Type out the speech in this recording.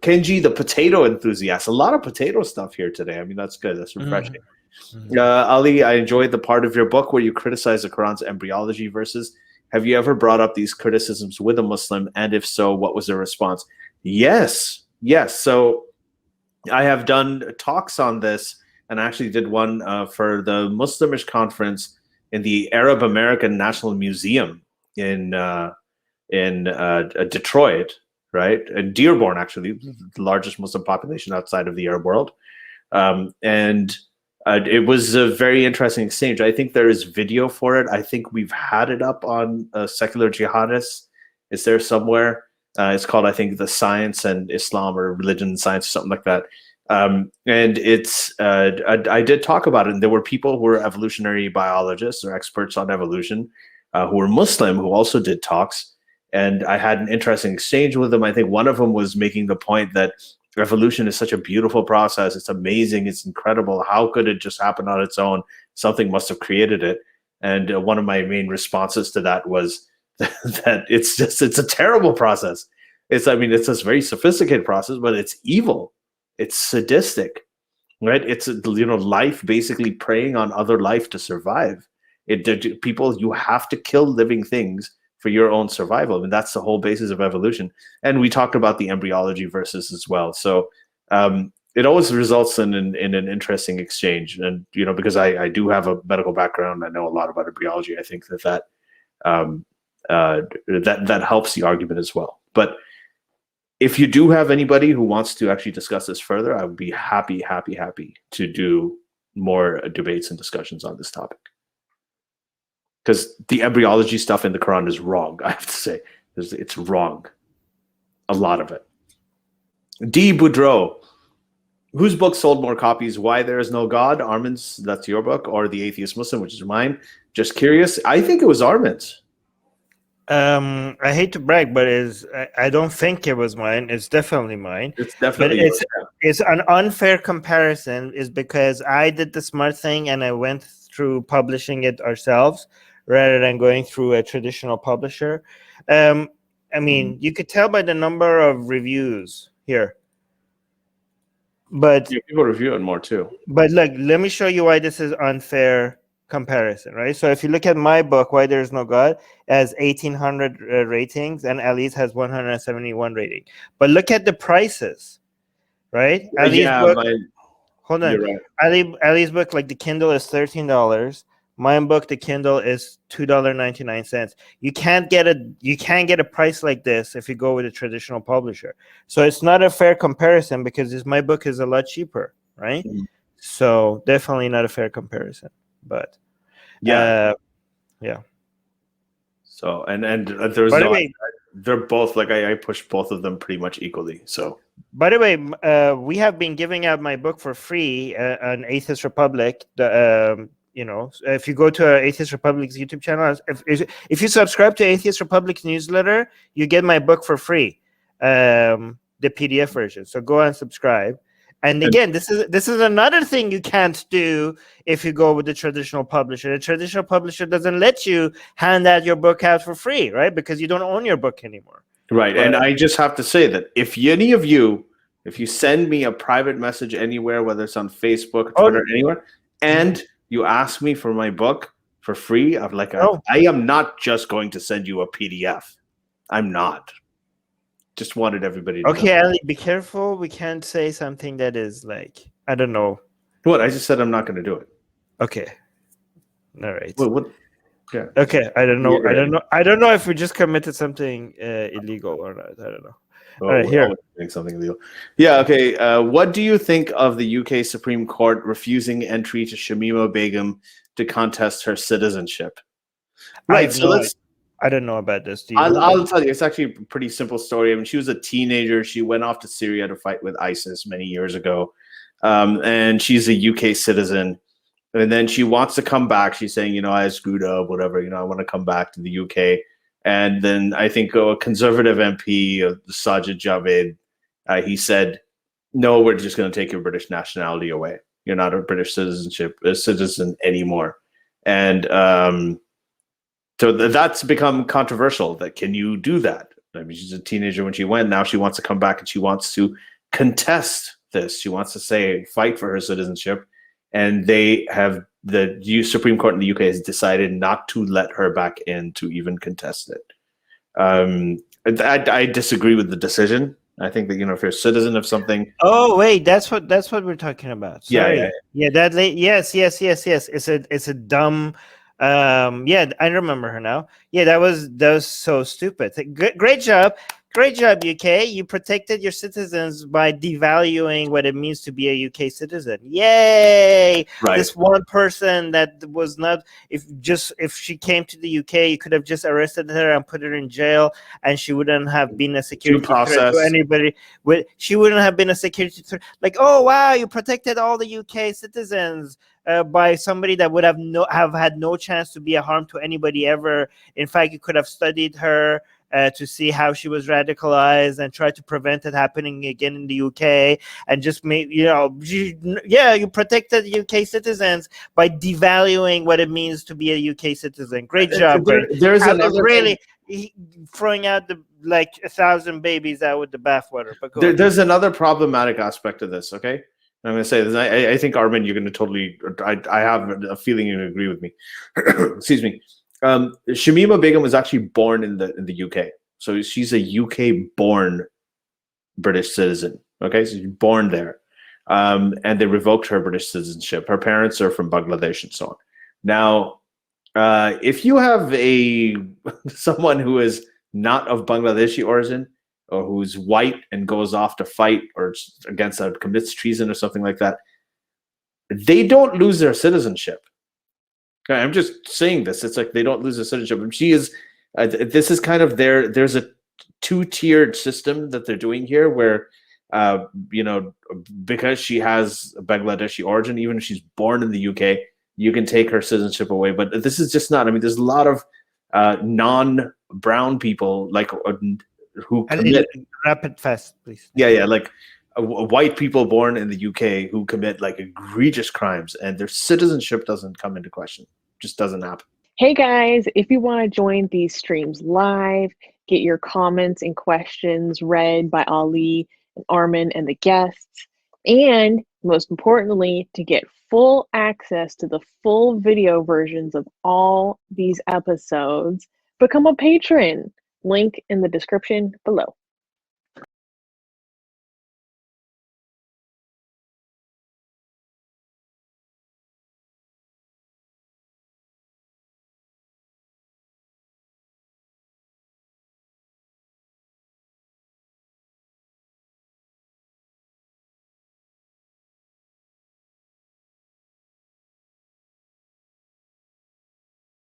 Kenji, the potato enthusiast. A lot of potato stuff here today. I mean, that's good. That's refreshing. Ali, I enjoyed the part of your book where you criticize the Quran's embryology verses. Have you ever brought up these criticisms with a Muslim? And if so, what was their response? Yes. So I have done talks on this, and I actually did one for the Muslimish conference in the Arab American National Museum in Detroit, right? In Dearborn, actually, the largest Muslim population outside of the Arab world. It was a very interesting exchange. I think there is video for it. I think we've had it up on Secular Jihadists. It's there somewhere. It's called, I think, The Science and Islam, or Religion and Science, or something like that. And it's I did talk about it, and there were people who were evolutionary biologists or experts on evolution who were Muslim who also did talks, and I had an interesting exchange with them. I think one of them was making the point that evolution is such a beautiful process. It's amazing. It's incredible. How could it just happen on its own? Something must have created it. And one of my main responses to that was that it's a terrible process. It's a very sophisticated process, but it's evil. It's sadistic, right? It's life basically preying on other life to survive. You have to kill living things for your own survival. I mean, that's the whole basis of evolution. And we talked about the embryology verses as well. So it always results in an interesting exchange. And because I do have a medical background, I know a lot about embryology. I think that helps the argument as well. But if you do have anybody who wants to actually discuss this further, I would be happy to do more debates and discussions on this topic. Because the embryology stuff in the Quran is wrong, I have to say. It's wrong. A lot of it. D. Boudreau. Whose book sold more copies? Why There Is No God? Armin's, that's your book, or The Atheist Muslim, which is mine? Just curious. I think it was Armin's. I hate to brag, but I don't think it was mine. It's definitely mine. It's definitely it's an unfair comparison, is because I did the smart thing and I went through publishing it ourselves rather than going through a traditional publisher. I mean, you could tell by the number of reviews here. But people review it more too. But look, let me show you why this is unfair comparison, right? So if you look at my book, Why There Is No God, it has 1,800 ratings, and Ali's has 171 rating. But look at the prices, right? Ali's book, hold on. Right. Ali's book, like the Kindle, is $13. My book, the Kindle, is $2.99. You can't get a price like this if you go with a traditional publisher. So it's not a fair comparison because my book is a lot cheaper, right? So definitely not a fair comparison. But yeah. So and there's by the way, they're both like I push both of them pretty much equally. So by the way, we have been giving out my book for free on Atheist Republic. If you go to Atheist Republic's YouTube channel, if you subscribe to Atheist Republic's newsletter, you get my book for free, the PDF version. So go and subscribe. And again, this is another thing you can't do if you go with the traditional publisher. The traditional publisher doesn't let you hand out your book out for free, right? Because you don't own your book anymore. Right. And I just have to say that if you send me a private message anywhere, whether it's on Facebook, Twitter, anywhere, and you ask me for my book for free, I am not just going to send you a PDF. I'm not. Just wanted everybody to know. Ali, be careful. We can't say something that is like, I don't know. What? I just said I'm not going to do it. Okay. All right. What? Yeah. Okay. I don't know. I don't know if we just committed something illegal or not. I don't know. All right, here. Something illegal. Yeah. Okay. What do you think of the UK Supreme Court refusing entry to Shamima Begum to contest her citizenship? Right. I don't know about this. I'll tell you. It's actually a pretty simple story. I mean, she was a teenager. She went off to Syria to fight with ISIS many years ago, and she's a UK citizen. And then she wants to come back. She's saying, I screwed up, whatever. I want to come back to the UK. And then I think a conservative MP, Sajid Javid, he said, "No, we're just going to take your British nationality away. You're not a British citizen anymore." And so that's become controversial. That can you do that? I mean, she's a teenager when she went. Now she wants to come back and she wants to contest this. She wants to say fight for her citizenship, and the Supreme Court in the UK has decided not to let her back in to even contest it. I disagree with the decision. I think that, if you're a citizen of something. Oh wait, that's what we're talking about. Sorry. Yeah. Yes. It's a dumb. Yeah, I remember her now. Yeah, that was so stupid. Great job. Great job, UK. You protected your citizens by devaluing what it means to be a UK citizen. Yay! Right. This one person that was not, if she came to the UK, you could have just arrested her and put her in jail, and she wouldn't have been a security threat to anybody. She wouldn't have been a security threat. Like, oh wow, you protected all the UK citizens by somebody that would have had no chance to be a harm to anybody ever. In fact, you could have studied her to see how she was radicalized and try to prevent it happening again in the UK, and just you protected UK citizens by devaluing what it means to be a UK citizen. Great job. There's another really throwing out 1,000 babies out with the bathwater. But there's another problematic aspect of this. Okay, I'm going to say this. I think, Armin, you're going to totally. I have a feeling you agree with me. Excuse me. Shamima Begum was actually born in the UK, so she's a UK-born British citizen. Okay, so she's born there, and they revoked her British citizenship. Her parents are from Bangladesh and so on. Now, if you have someone who is not of Bangladeshi origin, or who's white and goes off to fight or commits treason or something like that, they don't lose their citizenship. Okay, I'm just saying this. It's like they don't lose their citizenship. And she is. This is kind of there's a two-tiered system that they're doing here, where because she has a Bangladeshi origin, even if she's born in the UK, you can take her citizenship away. But this is just not. I mean, there's a lot of non-brown people who commit rapid fast, please. Yeah, like white people born in the UK who commit egregious crimes, and their citizenship doesn't come into question. Just doesn't happen. Hey guys, if you want to join these streams live, get your comments and questions read by Ali and Armin and the guests, and most importantly, to get full access to the full video versions of all these episodes, become a patron. Link in the description below.